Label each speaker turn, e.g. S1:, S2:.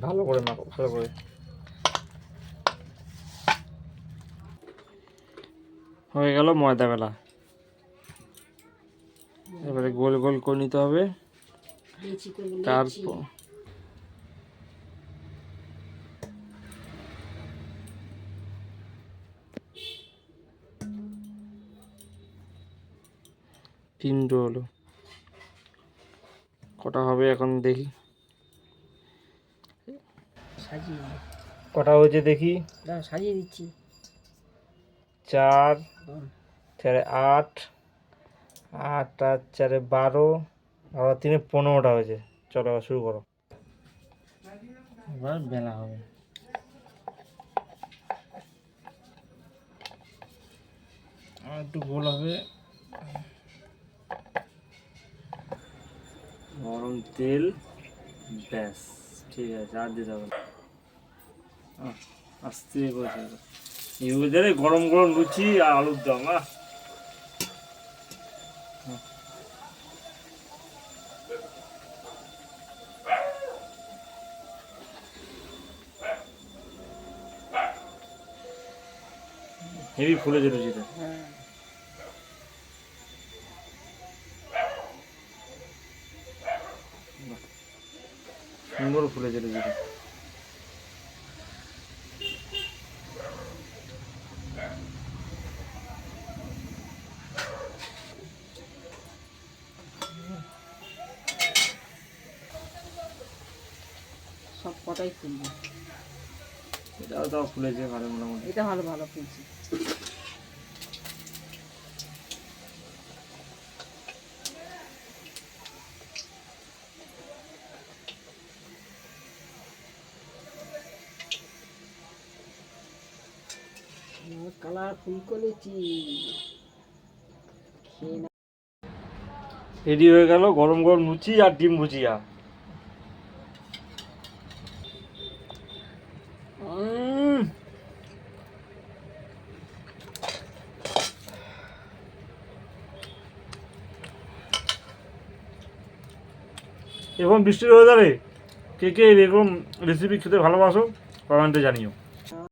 S1: ভালো করে মাখো, ভালো করে। হয়ে গেল ময়দা বেলা। এবারে গোল গোল করে নিতে হবে। তারপর তিনটে হলো, কটা হবে এখন দেখি। কটা হয়েছে দেখি,
S2: সাজিয়ে দিচ্ছি।
S1: 4 4 8, 8 আর 4 12, আবার 3 15টা হয়েছে। চলো আবার শুরু করো, এবার বেলা হবে। আর একটু গোল হবে। গরম তেল, ব্যাস ঠিক আছে, আর দিতে হবে না। আস্তে করে এবারে গরম গরম লুচি আর আলুর দম। হেভি ফুলেছে লুচিটা। সুন্দর ফুলেছে লুচিটা।
S2: সব কটাই ফুলবে।
S1: এটাও তাও ফুলেছে ভালো, মোটামুটি।
S2: এটা ভালো ভালো ফুলছে। কালারফুল করেছি।
S1: রেডি হয়ে গেল গরম গরম লুচি আর ডিম ভুজিয়া। এবং বৃষ্টির ওয়েদারে কে কে এরকম রেসিপি খেতে ভালোবাসো কমেন্টে জানিও।